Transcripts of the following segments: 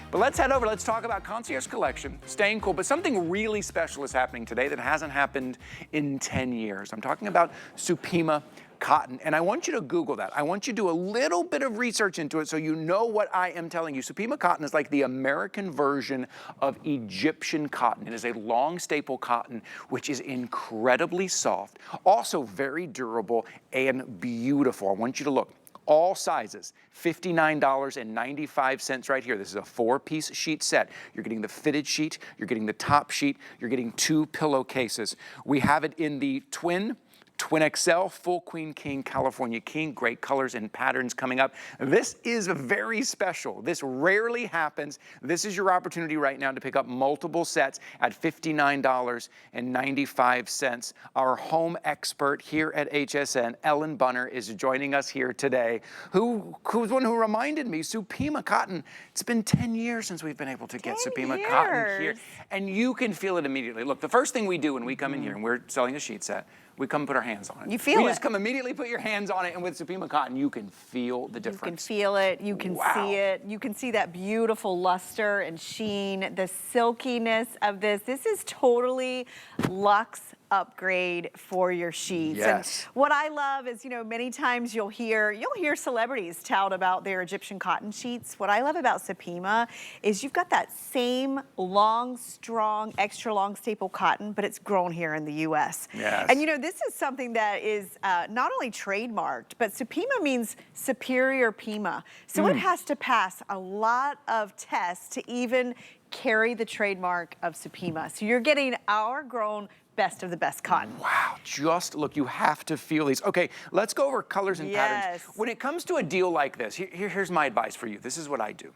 But let's head over, let's talk about Concierge Collection, staying cool, but something really special is happening today that hasn't happened in 10 years. I'm talking about Supima Cotton, and I want you to Google that. I want you to do a little bit of research into it so you know what I am telling you. Supima Cotton is like the American version of Egyptian cotton. It is a long staple cotton, which is incredibly soft, also very durable and beautiful. I want you to look. All sizes, $59.95 right here. This is a 4-piece sheet set. You're getting the fitted sheet, you're getting the top sheet, you're getting 2 pillowcases. We have it in the Twin XL, full Queen King, California King, great colors and patterns coming up. This is very special. This rarely happens. This is your opportunity right now to pick up multiple sets at $59.95. Our home expert here at HSN, Ellen Bunner, is joining us here today, who's one who reminded me, Supima Cotton, it's been 10 years since we've been able to get Supima Cotton here, and you can feel it immediately. Look, the first thing we do when we come in here and we're selling a sheet set, we come and put our hands on it. You feel it. You just come immediately, put your hands on it, and with Supima Cotton, you can feel the difference. You can feel it, you can see it. You can see that beautiful luster and sheen, the silkiness of this. This is totally luxe upgrade for your sheets. Yes. And what I love is, you know, many times you'll hear celebrities tout about their Egyptian cotton sheets. What I love about Supima is you've got that same long, strong, extra long staple cotton, but it's grown here in the US. Yes. And you know, this is something that is not only trademarked, but Supima means superior Pima. So it has to pass a lot of tests to even carry the trademark of Supima. So you're getting our grown best of the best cotton. Wow, just look, you have to feel these. Okay, let's go over colors and patterns. When it comes to a deal like this, here's my advice for you. This is what I do.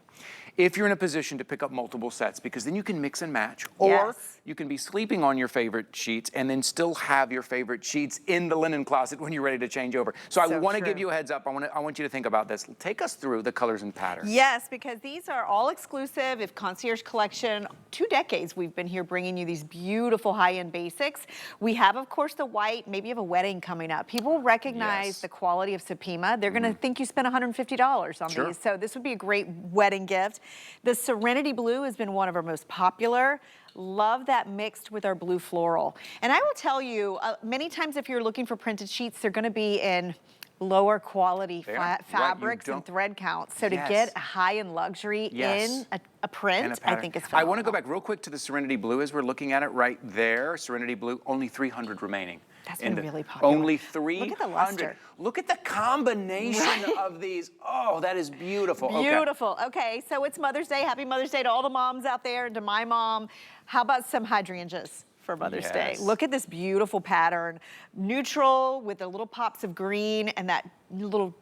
If you're in a position to pick up multiple sets, because then you can mix and match, or you can be sleeping on your favorite sheets and then still have your favorite sheets in the linen closet when you're ready to change over. So I want to give you a heads up. I want you to think about this. Take us through the colors and patterns. Yes, because these are all exclusive. If Concierge Collection, 2 decades we've been here bringing you these beautiful high-end basics. We have, of course, the white. Maybe you have a wedding coming up. People recognize the quality of Supima. They're going to think you spent $150 on these. So this would be a great wedding gift. The Serenity Blue has been one of our most popular. Love that mixed with our blue floral. And I will tell you, many times if you're looking for printed sheets, they're going to be in lower quality fabrics and thread counts. So to get a high-end luxury in a print, I think it's phenomenal. I want to go back real quick to the Serenity Blue as we're looking at it right there. Serenity Blue, only 300 remaining. That's been really popular. Only 300. Look at the luster. Look at the combination of these. Oh, that is beautiful. Beautiful. Okay, so it's Mother's Day. Happy Mother's Day to all the moms out there and to my mom. How about some hydrangeas for Mother's Day? Look at this beautiful pattern. Neutral with the little pops of green and that little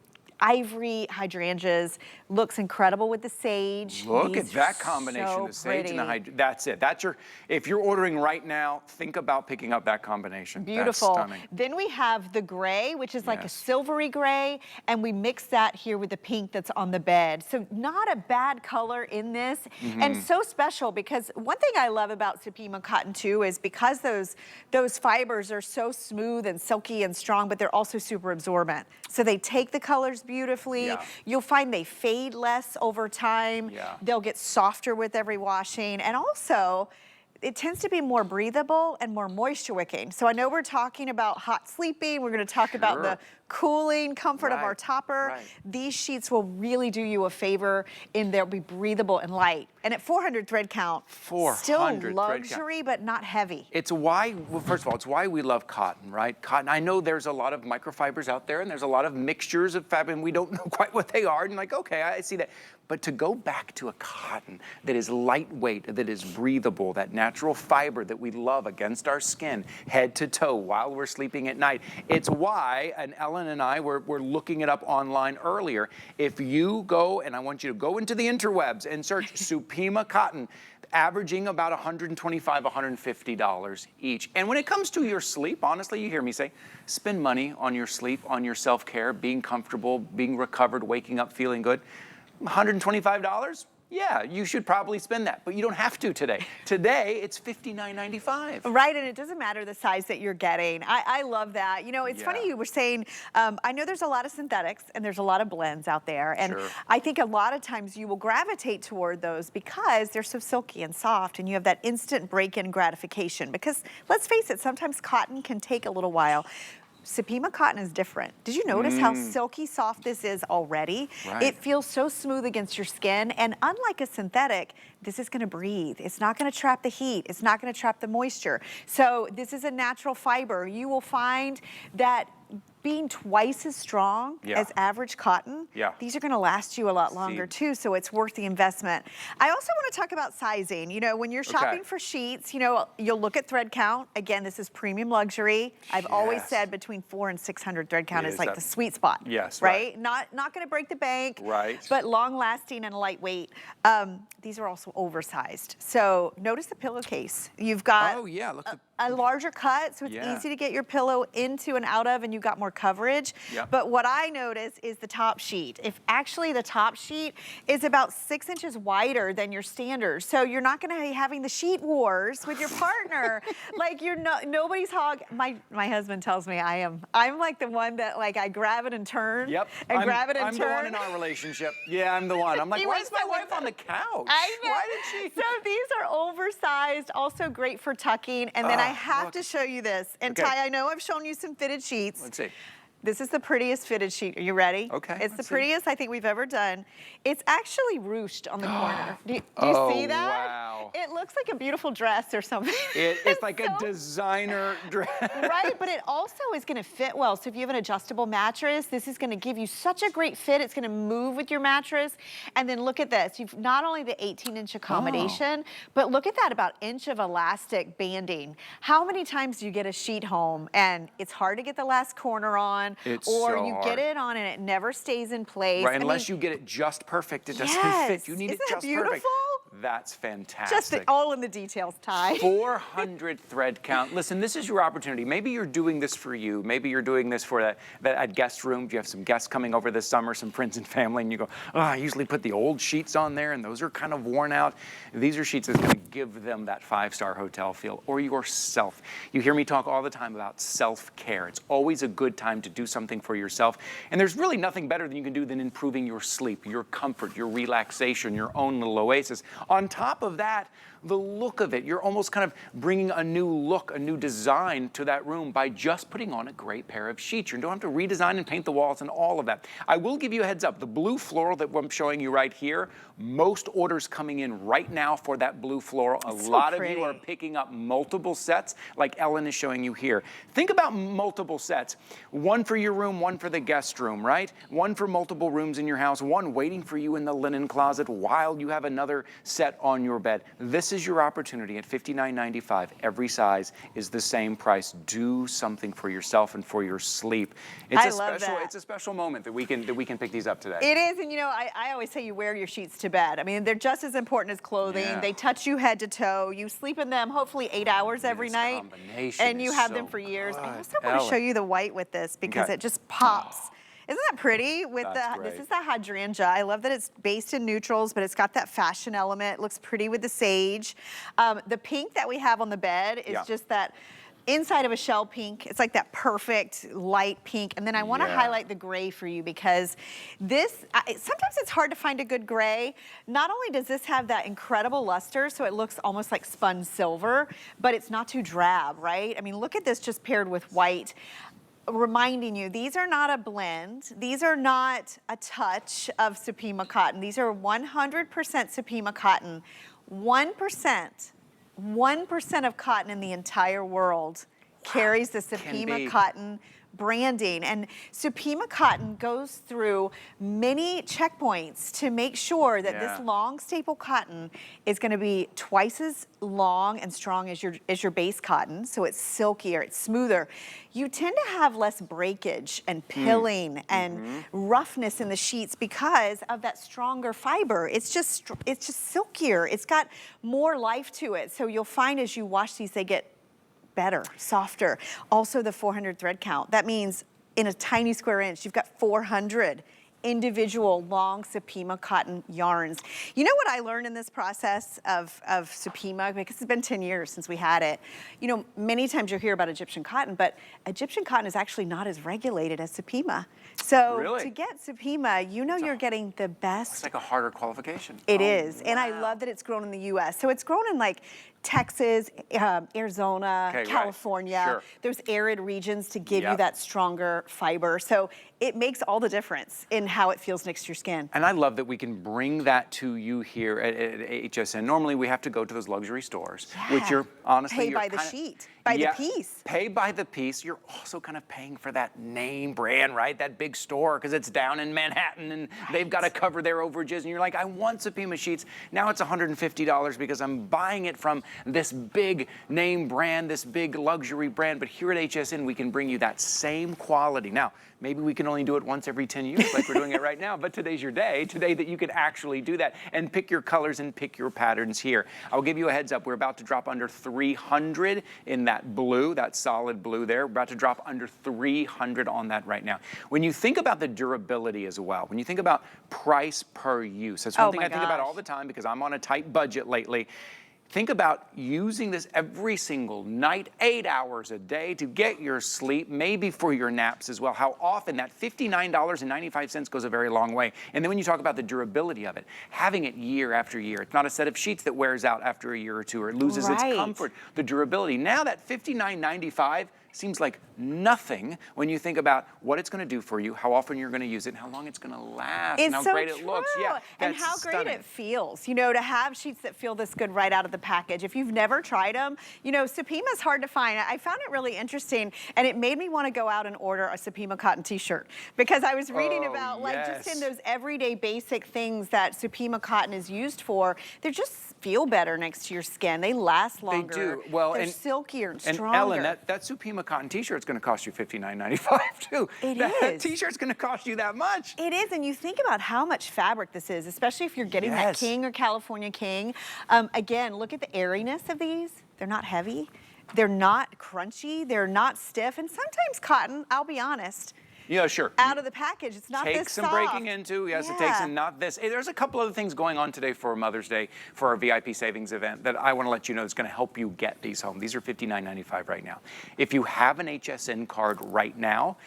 ivory hydrangeas. Looks incredible with the sage. Look at that combination, the sage and the hydrangea. That's it. That's your, if you're ordering right now, think about picking up that combination. Beautiful. That's stunning. Then we have the gray, which is like a silvery gray, and we mix that here with the pink that's on the bed. So not a bad color in this, and so special because one thing I love about Supima Cotton too is because those fibers are so smooth and silky and strong, but they're also super absorbent. So they take the colors beautifully. You'll find they fade less over time. They'll get softer with every washing. And also, it tends to be more breathable and more moisture wicking. So I know we're talking about hot sleeping. We're going to talk about the cooling comfort of our topper. These sheets will really do you a favor in they'll be breathable and light. And at 400 thread count, still luxury, but not heavy. It's why, well, first of all, it's why we love cotton, right? Cotton, I know there's a lot of microfibers out there and there's a lot of mixtures of fabric and we don't know quite what they are. And like, okay, I see that. But to go back to a cotton that is lightweight, that is breathable, that natural fiber that we love against our skin, head to toe while we're sleeping at night. It's why, and Ellen and I were looking it up online earlier. If you go, and I want you to go into the interwebs and search Supima Cotton, averaging about $125, $150 each. And when it comes to your sleep, honestly, you hear me say, spend money on your sleep, on your self-care, being comfortable, being recovered, waking up feeling good. $125, yeah, you should probably spend that, but you don't have to today. Today, it's $59.95. Right, and it doesn't matter the size that you're getting. I love that. You know, it's funny you were saying, I know there's a lot of synthetics and there's a lot of blends out there. And I think a lot of times you will gravitate toward those because they're so silky and soft and you have that instant break-in gratification. Because let's face it, sometimes cotton can take a little while. Supima cotton is different. Did you notice how silky soft this is already? Right. It feels so smooth against your skin, and unlike a synthetic, this is gonna breathe. It's not gonna trap the heat. It's not gonna trap the moisture. So this is a natural fiber. You will find that being twice as strong as average cotton, these are gonna last you a lot longer too, so it's worth the investment. I also wanna talk about sizing. You know, when you're shopping for sheets, you know, you'll look at thread count. Again, this is premium luxury. I've always said between 400 and 600 thread count is like the sweet spot. Right? Not gonna break the bank, but long lasting and lightweight. These are also oversized. So notice the pillowcase. You've got a larger cut, so it's easy to get your pillow into and out of, and you've got more coverage. But what I notice is the top sheet. If actually the top sheet is about 6 inches wider than your standard, so you're not gonna be having the sheet wars with your partner. Like you're nobody's hog. My husband tells me I'm like the one that like I grab it and turn. And grab it and I'm turn. the one in our relationship. Yeah, I'm the one. I'm like, why is my wife on the couch? I know. Why did she? So these are oversized, also great for tucking. And then I have to show you this. And Ty, I know I've shown you some fitted sheets. Let's see. This is the prettiest fitted sheet. Are you ready? Okay. It's the prettiest I think we've ever done. It's actually ruched on the corner. Do you see that? Wow. It looks like a beautiful dress or something. It's like a designer dress. Right, but it also is gonna fit well. So if you have an adjustable mattress, this is gonna give you such a great fit. It's gonna move with your mattress. And then look at this. You've not only the 18-inch accommodation, but look at that about inch of elastic banding. How many times do you get a sheet home and it's hard to get the last corner on, or you get it on and it never stays in place? Right, unless you get it just perfect, it doesn't fit. You need it just perfect. That's fantastic. Just all in the details, Ty. 400 thread count. Listen, this is your opportunity. Maybe you're doing this for you. Maybe you're doing this for that guest room. If you have some guests coming over this summer, some friends and family, and you go, oh, I usually put the old sheets on there, and those are kind of worn out. These are sheets that's going to give them that 5-star hotel feel, or yourself. You hear me talk all the time about self-care. It's always a good time to do something for yourself, and there's really nothing better than you can do than improving your sleep, your comfort, your relaxation, your own little oasis. On top of that, the look of it, you're almost kind of bringing a new look, a new design to that room by just putting on a great pair of sheets. You don't have to redesign and paint the walls and all of that. I will give you a heads up. The blue floral that I'm showing you right here, most orders coming in right now for that blue floral. A lot of you are picking up multiple sets like Ellen is showing you here. Think about multiple sets. One for your room, one for the guest room, right? One for multiple rooms in your house, one waiting for you in the linen closet while you have another set on your bed. This is your opportunity at $59.95. Every size is the same price. Do something for yourself and for your sleep. It's it's a special moment that we can pick these up today. It is, and you know, I always say you wear your sheets to bed. I mean, they're just as important as clothing. They touch you head to toe. You sleep in them hopefully 8 hours every night, and you have them for years. I also want to show you the white with this because it just pops. Isn't that pretty? This is the hydrangea. I love that it's based in neutrals, but it's got that fashion element. It looks pretty with the sage. The pink that we have on the bed is just that inside of a shell pink. It's like that perfect light pink. And then I want to highlight the gray for you because this, sometimes it's hard to find a good gray. Not only does this have that incredible luster, so it looks almost like spun silver, but it's not too drab, right? I mean, look at this just paired with white. Reminding you, these are not a blend. These are not a touch of Supima cotton. These are 100% Supima cotton. 1% of cotton in the entire world carries the Supima cotton branding. And Supima cotton goes through many checkpoints to make sure that this long staple cotton is going to be twice as long and strong as your base cotton. So it's silkier, it's smoother. You tend to have less breakage and pilling and roughness in the sheets because of that stronger fiber. It's just silkier. It's got more life to it. So you'll find as you wash these, they get better, softer. Also the 400 thread count. That means in a tiny square inch, you've got 400 individual long Supima cotton yarns. You know what I learned in this process of Supima, because it's been 10 years since we had it. You know, many times you'll hear about Egyptian cotton, but Egyptian cotton is actually not as regulated as Supima. So Really? to get Supima, you know you're getting the best. It's like a harder qualification. It is, wow. and I love that it's grown in the U.S. So it's grown in like Texas, Arizona, Okay, California. right. Sure. There's arid regions to give you Yep. that stronger fiber. So it makes all the difference in how it feels next to your skin. And I love that we can bring that to you here at HSN. Normally we have to go to those luxury stores, which you're honestly pay by the sheet, by the piece. Pay by the piece. You're also kind of paying for that name brand, right? That big store, because it's down in Manhattan and they've got to cover their overages. And you're like, I want Supima sheets. Now it's $150 because I'm buying it from this big name brand, this big luxury brand. But here at HSN, we can bring you that same quality. Now, maybe we can only do it once every 10 years like we're doing it right now, but today's your day, today that you can actually do that and pick your colors and pick your patterns here. I'll give you a heads up. We're about to drop under 300 in that blue, that solid blue there. We're about to drop under 300 on that right now. When you think about the durability as well, when you think about price per use, that's one thing I think about all the time because I'm on a tight budget lately. Think about using this every single night, 8 hours a day to get your sleep, maybe for your naps as well. How often that $59.95 goes a very long way. And then when you talk about the durability of it, having it year after year, it's not a set of sheets that wears out after a year or two or it loses its comfort, the durability. Now that $59.95 seems like nothing when you think about what it's going to do for you, how often you're going to use it, and how long it's going to last, and how great it looks. Yeah, and how great it feels, you know, to have sheets that feel this good right out of the package. If you've never tried them, you know, Supima's hard to find. I found it really interesting, and it made me want to go out and order a Supima cotton t-shirt because I was reading about like just in those everyday basic things that Supima cotton is used for, they just feel better next to your skin. They last longer. They do. Well, they're silkier and stronger. And Ellen, that Supima cotton t-shirt's going to cost you $59.95 too. That t-shirt's going to cost you that much. It is, and you think about how much fabric this is, especially if you're getting that king or California king. Again, look at the airiness of these. They're not heavy. They're not crunchy. They're not stiff. And sometimes cotton, I'll be honest, yeah, sure. out of the package, it's not this soft. Takes some breaking into, yes, it takes, and not this. Hey, there's a couple other things going on today for Mother's Day for our VIP savings event that I want to let you know is going to help you get these home. These are $59.95 right now. If you have an HSN card right now,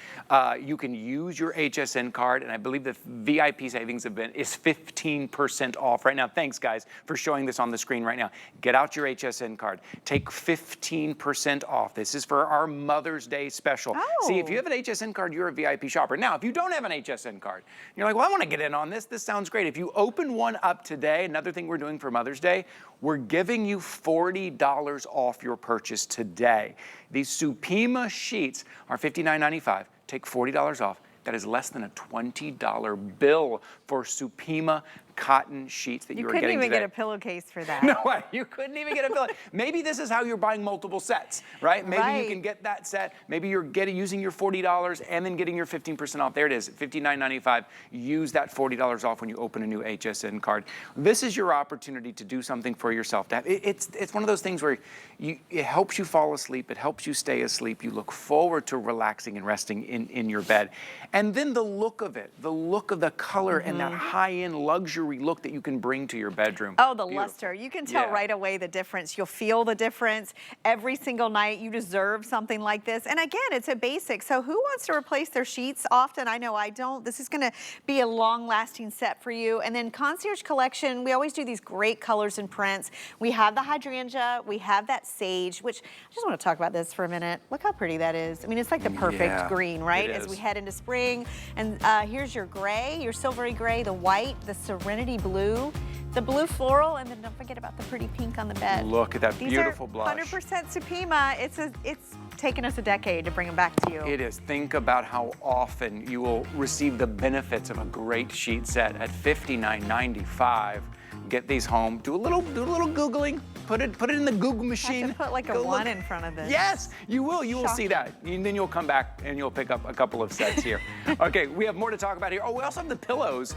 you can use your HSN card, and I believe the VIP savings event is 15% off right now. Thanks, guys, for showing this on the screen right now. Get out your HSN card. Take 15% off. This is for our Mother's Day special. See, if you have an HSN card, you're a VIP shopper. Now, if you don't have an HSN card, you're like, well, I want to get in on this. This sounds great. If you open one up today, another thing we're doing for Mother's Day, we're giving you $40 off your purchase today. These Supima sheets are $59.95. Take $40 off. That is less than a $20 bill for Supima cotton sheets that you are getting today. You couldn't even get a pillowcase for that. No way. You couldn't even get a pillow. Maybe this is how you're buying multiple sets, right? Maybe you can get that set. Maybe you're using your $40 and then getting your 15% off. There it is, $59.95. Use that $40 off when you open a new HSN card. This is your opportunity to do something for yourself. It's one of those things where it helps you fall asleep. It helps you stay asleep. You look forward to relaxing and resting in your bed. And then the look of it, the look of the color and that high-end luxury look that you can bring to your bedroom. Oh, the luster. You can tell right away the difference. You'll feel the difference every single night. You deserve something like this. And again, it's a basic. So who wants to replace their sheets often? I know I don't. This is going to be a long-lasting set for you. And then Concierge Collection, we always do these great colors and prints. We have the hydrangea. We have that sage, which I just want to talk about this for a minute. Look how pretty that is. I mean, it's like the perfect green, right? As we head into spring. And here's your gray, your silvery gray, the white, the serenity blue, the blue floral, and then don't forget about the pretty pink on the bed. Look at that beautiful blush. 100% Supima. It's taken us a decade to bring them back to you. It is. Think about how often you will receive the benefits of a great sheet set at $59.95. Get these home. Do a little Googling. Put it in the Google machine. Have to put like a 1 in front of this. Yes, you will. You will see that. And then you'll come back and you'll pick up a couple of sets here. Okay, we have more to talk about here. Oh, we also have the pillows.